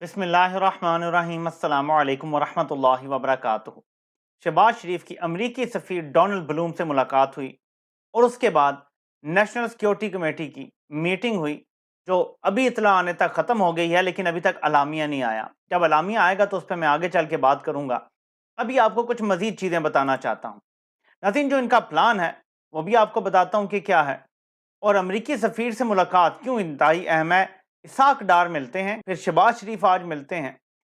बिस्मिल्लाहिर्रहमानिर्रहीम अस्सलामु अलैकुम वरहमतुल्लाहि वबरकातुहू। शहबाज शरीफ की अमरीकी सफ़ीर डोनाल्ड ब्लूम से मुलाकात हुई और उसके बाद नेशनल सिक्योरिटी कमेटी की मीटिंग हुई, जो अभी इतला आने तक ख़त्म हो गई है, लेकिन अभी तक अलामिया नहीं आया। जब अलामिया आएगा तो उस पर मैं आगे चल के बात करूँगा। अभी आपको कुछ मज़ीद चीज़ें बताना चाहता हूँ। नाज़रीन, जो इनका प्लान है वो भी आपको बताता हूँ कि क्या है, और अमरीकी सफ़ीर से मुलाकात क्यों इंतहाई अहम है। इसाक डार मिलते हैं, फिर शहबाज शरीफ आज मिलते हैं,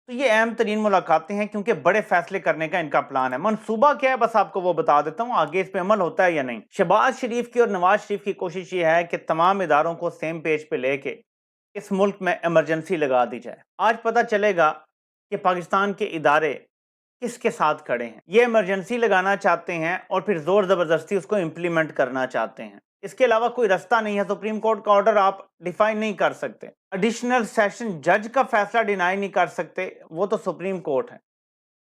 तो ये अहम तरीन मुलाकातें हैं क्योंकि बड़े फैसले करने का इनका प्लान है। मनसूबा क्या है बस आपको वो बता देता हूँ, आगे इस पे अमल होता है या नहीं। शहबाज शरीफ की और नवाज शरीफ की कोशिश ये है कि तमाम इदारों को सेम पेज पे लेके इस मुल्क में इमरजेंसी लगा दी जाए। आज पता चलेगा कि पाकिस्तान के इदारे किसके साथ खड़े हैं। ये इमरजेंसी लगाना चाहते हैं और फिर जोर ज़बरदस्ती उसको इम्प्लीमेंट करना चाहते हैं। इसके अलावा कोई रास्ता नहीं है। सुप्रीम कोर्ट का ऑर्डर आप डिफाइन नहीं कर सकते, एडिशनल सेशन जज का फैसला डिनाई नहीं कर सकते, वो तो सुप्रीम कोर्ट है।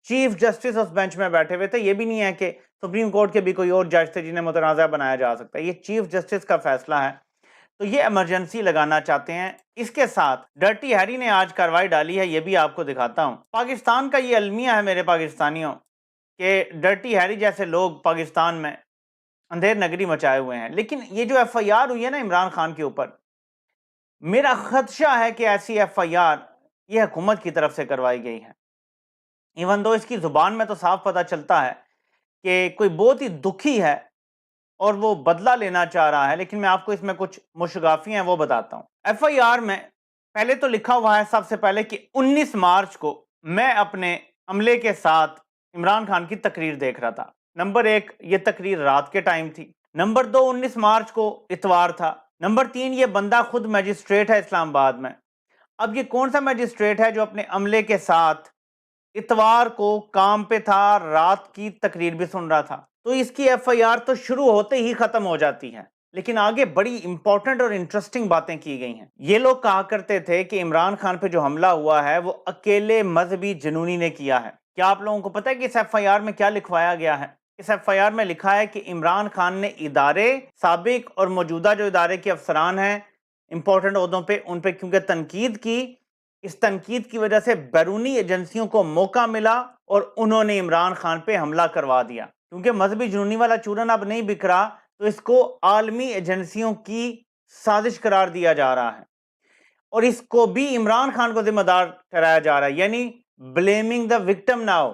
चीफ जस्टिस उस बेंच में बैठे हुए थे, ये भी नहीं है कि सुप्रीम कोर्ट के भी कोई और जज थे जिन्हें मुतनाज़ा बनाया जा सकता है। ये चीफ जस्टिस का फैसला है, तो ये इमरजेंसी लगाना चाहते हैं। इसके साथ डर्टी हैरी ने आज कार्रवाई डाली है, ये भी आपको दिखाता हूं। पाकिस्तान का ये अलमिया है मेरे पाकिस्तानियों कि डर्टी हैरी जैसे लोग पाकिस्तान में अंधेर नगरी मचाए हुए हैं। लेकिन ये जो एफआईआर हुई है ना इमरान खान के ऊपर, मेरा खदशा है कि ऐसी एफआईआर ये हुकूमत की तरफ से करवाई गई है। इवन दो इसकी जुबान में तो साफ पता चलता है कि कोई बहुत ही दुखी है और वो बदला लेना चाह रहा है, लेकिन मैं आपको इसमें कुछ मुशगाफी हैं वो बताता हूँ। एफआईआर में पहले तो लिखा हुआ है सबसे पहले कि 19 मार्च को मैं अपने अमले के साथ इमरान खान की तकरीर देख रहा था। नंबर एक, ये तकरीर रात के टाइम थी। नंबर दो, 19 मार्च को इतवार था। नंबर तीन, ये बंदा खुद मजिस्ट्रेट है इस्लामाबाद में। अब ये कौन सा मजिस्ट्रेट है जो अपने अमले के साथ इतवार को काम पे था, रात की तकरीर भी सुन रहा था? तो इसकी एफआईआर तो शुरू होते ही खत्म हो जाती है। लेकिन आगे बड़ी इंपॉर्टेंट और इंटरेस्टिंग बातें की गई हैं। ये लोग कहा करते थे कि इमरान खान पे जो हमला हुआ है वो अकेले मजहबी जुनूनी ने किया है। क्या आप लोगों को पता है कि इस एफआईआर में क्या लिखवाया गया है? इस एफआईआर में लिखा है कि इमरान खान ने इदारे, साबिक और मौजूदा जो इदारे के अफसरान हैं इंपॉर्टेंट ओहदों पे, उन पे क्योंकि तनकीद की, इस तनकीद की वजह से बैरूनी एजेंसियों को मौका मिला और उन्होंने इमरान खान पे हमला करवा दिया। क्योंकि मजहबी जुनूनी वाला चूरन अब नहीं बिक रहा, तो इसको आलमी एजेंसियों की साजिश करार दिया जा रहा है और इसको भी इमरान खान को जिम्मेदार ठहराया जा रहा है। यानी ब्लेमिंग द विक्टिम नाउ।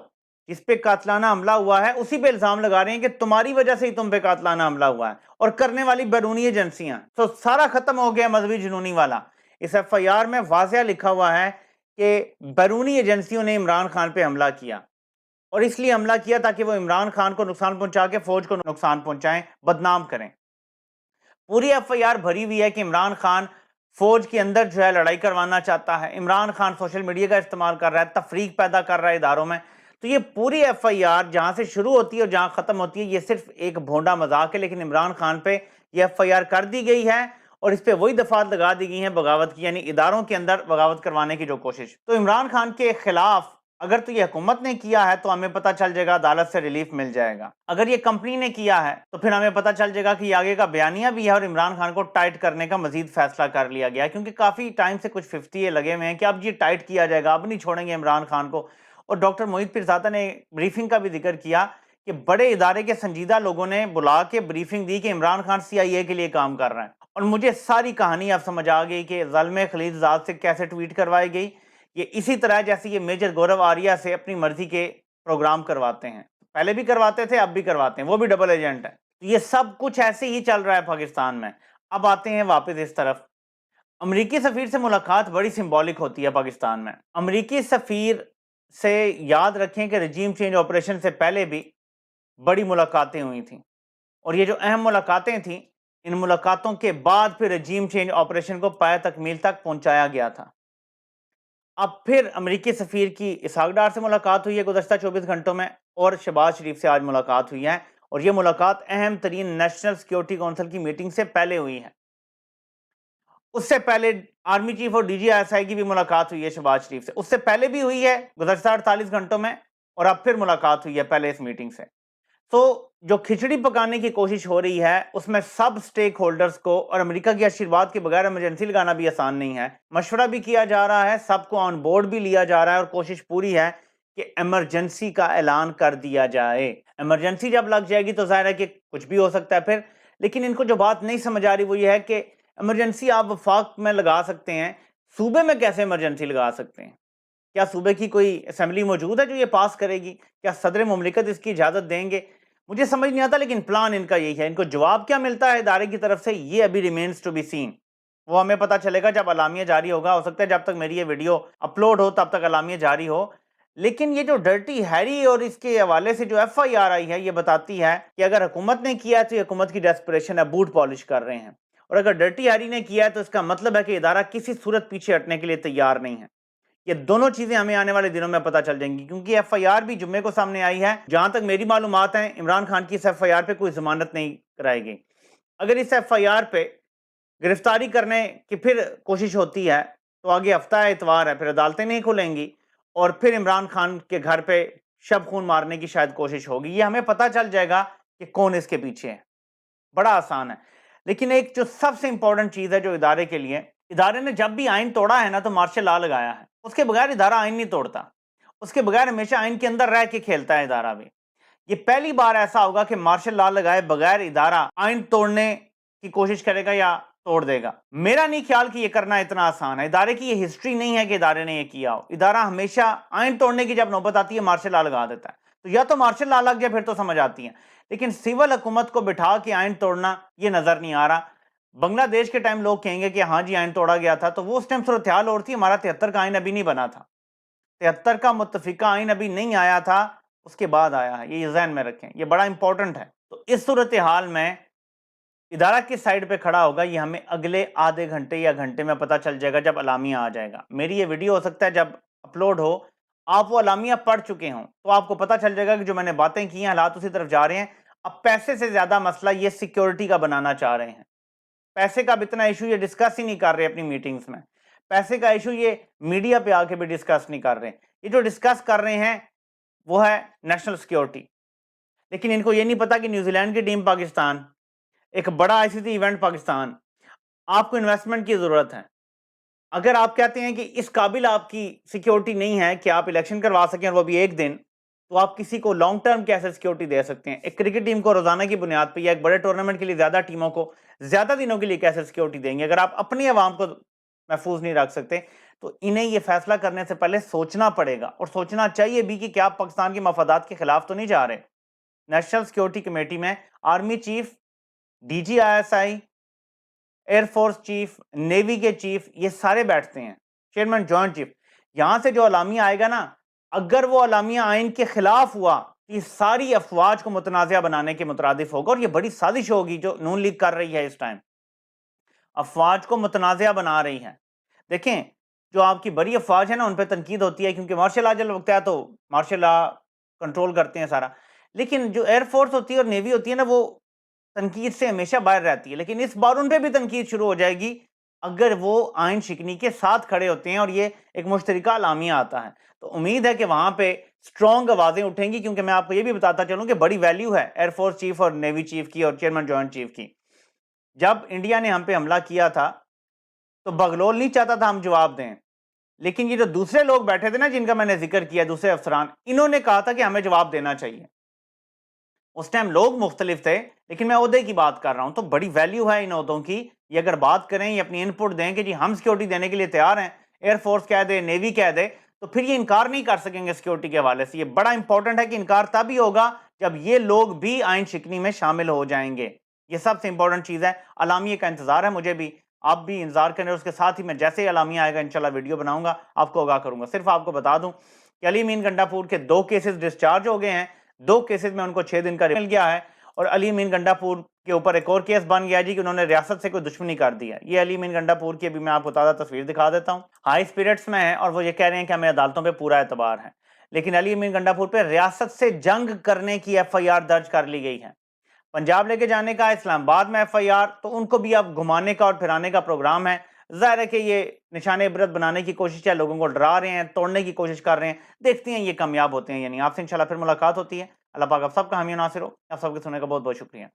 जिस पे कातलाना हमला हुआ है उसी पे इल्जाम लगा रहे हैं कि तुम्हारी वजह से ही तुम पे कातलाना हमला हुआ है, और करने वाली बैरूनी एजेंसियां। तो सारा खत्म हो गया मजहबी जुनूनी वाला। इस एफआईआर में वाज़ेह लिखा हुआ है कि बैरूनी एजेंसियों ने इमरान खान पे हमला किया, और इसलिए हमला किया ताकि वो इमरान खान को नुकसान पहुंचा के फौज को नुकसान पहुंचाएं, बदनाम करें। पूरी एफआईआर भरी हुई है कि इमरान खान फौज के अंदर जो है लड़ाई करवाना चाहता है। इमरान खान सोशल मीडिया का इस्तेमाल कर रहा है, तफरीक पैदा कर रहा है इदारों में। तो ये पूरी एफआईआर जहां से शुरू होती है और जहां खत्म होती है, ये सिर्फ एक भोंडा मजाक है। लेकिन इमरान खान पे ये एफआईआर कर दी गई है और इस पे वही दफात लगा दी गई है बगावत की, यानी इदारों के अंदर बगावत करवाने की जो कोशिश। तो इमरान खान के खिलाफ अगर तो ये हुकूमत ने किया है तो हमें पता चल जाएगा, अदालत से रिलीफ मिल जाएगा। अगर ये कंपनी ने किया है तो फिर हमें पता चल जाएगा कि आगे का बयानिया भी है और इमरान खान को टाइट करने का मजीद फैसला कर लिया गया, क्योंकि काफी टाइम से कुछ 50 ये लगे हुए हैं कि अब ये टाइट किया जाएगा, अब नहीं छोड़ेंगे इमरान खान को। और डॉक्टर मोहित पीरजादा ने ब्रीफिंग का भी जिक्र किया कि बड़े इदारे के संजीदा लोगों ने बुला के ब्रीफिंग दी कि इमरान खान CIA के लिए काम कर रहा है। और मुझे सारी कहानी अब समझ आ गई कि ज़ल्म खलीलजाद से कैसे ट्वीट करवाई गई। ये इसी तरह जैसे ये मेजर गौरव आर्या से अपनी मर्जी के प्रोग्राम करवाते हैं, पहले भी करवाते थे, अब भी करवाते हैं, वो भी डबल एजेंट है। तो ये सब कुछ ऐसे ही चल रहा है पाकिस्तान में। अब आते हैं वापस इस तरफ। अमरीकी सफीर से मुलाकात बड़ी सिंबॉलिक होती है पाकिस्तान में। अमरीकी सफीर से याद रखें कि रजीम चेंज ऑपरेशन से पहले भी बड़ी मुलाकातें हुई थी, और ये जो अहम मुलाकातें थी, इन मुलाकातों के बाद फिर रजीम चेंज ऑपरेशन को पाया तकमील तक पहुंचाया गया था। अब फिर अमरीकी सफ़ीर की इसहाक डार से मुलाकात हुई है गुज़श्ता 24 घंटों में, और शहबाज शरीफ से आज मुलाकात हुई है। और ये मुलाकात अहम तरीन नेशनल सिक्योरिटी काउंसिल की मीटिंग से पहले हुई है। उससे पहले आर्मी चीफ और DGISI की भी मुलाकात हुई है शहबाज शरीफ से, उससे पहले भी हुई है गुज़श्ता 48 घंटों में, और अब फिर मुलाकात हुई है पहले इस मीटिंग से। तो जो खिचड़ी पकाने की कोशिश हो रही है उसमें सब स्टेक होल्डर्स को और अमेरिका के आशीर्वाद के बगैर इमरजेंसी लगाना भी आसान नहीं है। मशवरा भी किया जा रहा है, सबको ऑन बोर्ड भी लिया जा रहा है और कोशिश पूरी है कि इमरजेंसी का ऐलान कर दिया जाए। इमरजेंसी जब लग जाएगी तो जाहिर है कि कुछ भी हो सकता है फिर। लेकिन इनको जो बात नहीं समझ आ रही वो ये है कि इमरजेंसी आप वफाक में लगा सकते हैं, सूबे में कैसे इमरजेंसी लगा सकते हैं? क्या सूबे की कोई असेंबली मौजूद है जो ये पास करेगी? क्या सदर मुमलिकत इसकी इजाज़त देंगे? मुझे समझ नहीं आता, लेकिन प्लान इनका यही है। इनको जवाब क्या मिलता है इदारे की तरफ से, ये अभी रिमेन्स टू बी सीन। वो हमें पता चलेगा जब अलामिया जारी होगा। हो सकता है जब तक मेरी ये वीडियो अपलोड हो तब तक अलामिया जारी हो। लेकिन ये जो डर्टी हैरी और इसके हवाले से जो FIR आई है, ये बताती है कि अगर हुकूमत ने किया है तो ये हुकूमत की डेस्परेशन है, बूट पॉलिश कर रहे हैं। और अगर डर्टी हैरी ने किया है तो इसका मतलब है कि इदारा किसी सूरत पीछे हटने के लिए तैयार नहीं है। ये दोनों चीजें हमें आने वाले दिनों में पता चल जाएंगी, क्योंकि FIR भी जुम्मे को सामने आई है। जहां तक मेरी मालूमात है, इमरान खान की इस FIR पे कोई जमानत नहीं कराई गई। अगर इस FIR पे गिरफ्तारी करने की फिर कोशिश होती है तो आगे हफ्ता है, इतवार है, फिर अदालतें नहीं खुलेंगी और फिर इमरान खान के घर पे शब खून मारने की शायद कोशिश होगी। ये हमें पता चल जाएगा कि कौन इसके पीछे है। बड़ा आसान है। लेकिन एक जो सबसे इंपॉर्टेंट चीज है जो इदारे के लिए, इदारे ने जब भी आइन तोड़ा है ना तो मार्शल लॉ लगाया है। उसके बगैर इदारा आइन नहीं तोड़ता, उसके बगैर हमेशा आइन के अंदर रह के खेलता है इदारा भी। ये पहली बार ऐसा होगा कि मार्शल लॉ लगाए बगैर इदारा आइन तोड़ने की कोशिश करेगा या तोड़ देगा। मेरा नहीं ख्याल कि ये करना इतना आसान है। इदारे की ये हिस्ट्री नहीं है कि इदारे ने ये किया हो। इदारा हमेशा आइन तोड़ने की जब नौबत आती है मार्शल लॉ लगा देता है। तो या तो मार्शल लॉ लग जाए फिर तो समझ आती है, लेकिन सिविल हुकूमत को बिठा के आइन तोड़ना ये नजर नहीं आ रहा। बांग्लादेश के टाइम लोग कहेंगे कि हाँ जी आइन तोड़ा गया था, तो वो उस टाइम सूरत हाल और थी। हमारा 73 का आइन अभी नहीं बना था, 73 का मुत्तफिका आइन अभी नहीं आया था, उसके बाद आया है। ये जहन में रखें, ये बड़ा इंपॉर्टेंट है। तो इस सूरत हाल में इदारा किस साइड पे खड़ा होगा ये हमें अगले आधे घंटे या घंटे में पता चल जाएगा जब अलामिया आ जाएगा। मेरी ये वीडियो हो सकता है जब अपलोड हो आप वो अलामिया पढ़ चुके हों, तो आपको पता चल जाएगा कि जो मैंने बातें की हैं हालात उसी तरफ जा रहे हैं। अब पैसे से ज्यादा मसला ये सिक्योरिटी का बनाना चाह रहे हैं। पैसे का अब इतना इशू ये डिस्कस ही नहीं कर रहे अपनी मीटिंग्स में। पैसे का इशू ये मीडिया पे आके भी डिस्कस नहीं कर रहे। ये जो डिस्कस कर रहे हैं वो है नेशनल सिक्योरिटी। लेकिन इनको ये नहीं पता कि न्यूजीलैंड की टीम पाकिस्तान, एक बड़ा ICC इवेंट पाकिस्तान, आपको इन्वेस्टमेंट की जरूरत है। अगर आप कहते हैं कि इस काबिल आपकी सिक्योरिटी नहीं है कि आप इलेक्शन करवा सकें और वो भी एक दिन, तो आप किसी को लॉन्ग टर्म कैसे सिक्योरिटी दे सकते हैं? एक क्रिकेट टीम को रोजाना की बुनियाद पर या एक बड़े टूर्नामेंट के लिए ज्यादा टीमों को ज्यादा दिनों के लिए कैसे सिक्योरिटी देंगे? अगर आप अपनी आवाम को महफूज नहीं रख सकते तो इन्हें यह फैसला करने से पहले सोचना पड़ेगा, और सोचना चाहिए भी कि क्या आप पाकिस्तान के मफादात के खिलाफ तो नहीं जा रहे। नेशनल सिक्योरिटी कमेटी में army chief, DG ISI, air force chief, navy के चीफ, ये सारे बैठते हैं, चेयरमैन जॉइंट चीफ। यहां से जो अलामिया आएगा ना, अगर वो अलामिया आइन के खिलाफ हुआ तो ये सारी अफवाज को मुतनाज़िया बनाने के मुतरादिफ होगा, और ये बड़ी साजिश होगी जो नून लीग कर रही है इस टाइम, अफवाज को मुतनाज़िया बना रही है। देखें, जो आपकी बड़ी अफवाज है ना उन पर तनकीद होती है क्योंकि मार्शल लॉ जब लगता है तो मार्शल लॉ कंट्रोल करते हैं सारा। लेकिन जो एयरफोर्स होती है और नेवी होती है ना, वो तनकीद से हमेशा बाहर रहती है। लेकिन इस बार उन पे भी तनकीद शुरू हो जाएगी अगर वो आइन शिकनी के साथ खड़े होते हैं और ये एक मुश्तरका अलामिया आता है। तो उम्मीद है कि वहां पे स्ट्रॉन्ग आवाजें उठेंगी, क्योंकि मैं आपको ये भी बताता चलूं कि बड़ी वैल्यू है एयरफोर्स चीफ और नेवी चीफ की और चेयरमैन जॉइंट चीफ की। जब इंडिया ने हम पे हमला किया था तो बगलोल नहीं चाहता था हम जवाब दें, लेकिन ये जो दूसरे लोग बैठे थे ना जिनका मैंने जिक्र किया, दूसरे अफसरान, इन्होंने कहा था कि हमें जवाब देना चाहिए। उस टाइम लोग मुख्तलिफ थे, लेकिन मैं ओहदे की बात कर रहा हूं। तो बड़ी वैल्यू है इन ओहदों की। ये अगर बात करें, ये अपनी इनपुट दें कि जी हम सिक्योरिटी देने के लिए तैयार हैं, एयरफोर्स कह दे, नेवी कह दे, तो फिर ये इनकार नहीं कर सकेंगे सिक्योरिटी के हवाले से। ये बड़ा इंपॉर्टेंट है कि इनकार तभी होगा जब ये लोग भी आइन शिकनी में शामिल हो जाएंगे। ये सबसे इंपॉर्टेंट चीज है। अलामिया का इंतजार है मुझे भी, आप भी इंतजार करें। उसके साथ ही मैं जैसे ही अलामिया आएगा इंशाल्लाह वीडियो बनाऊंगा, आपको आगाह करूंगा। सिर्फ आपको बता दूं कि अली अमीन गंडापुर के 2 केसेस डिस्चार्ज हो गए हैं। 2 केसेस में उनको 6 दिन का मिल गया है, और अली अमीन गंडापुर के ऊपर एक और केस बन गया जी कि उन्होंने रियासत से कोई दुश्मनी कर दिया। ये अली अमीन गंडापुर की अभी मैं आपको ताज़ा तस्वीर दिखा देता हूँ। हाई स्पिरिट्स में है और वो ये कह रहे हैं कि हमें अदालतों पे पूरा एतबार है, लेकिन अली अमीन गंडापुर पे रियासत से जंग करने की FIR दर्ज कर ली गई है। पंजाब लेके जाने का, इस्लामाबाद में FIR, तो उनको भी अब घुमाने का और फिराने का प्रोग्राम है। जाहिर है कि ये निशाने इबरत बनाने की कोशिश है, लोगों को डरा रहे हैं, तोड़ने की कोशिश कर रहे हैं। देखते हैं ये कामयाब होते हैं यानी। आपसे इंशाल्लाह फिर मुलाकात होती है। اللہ پاک آپ سب کا حامی و ناصر ہو. آپ سب کے سننے کا بہت بہت شکریہ.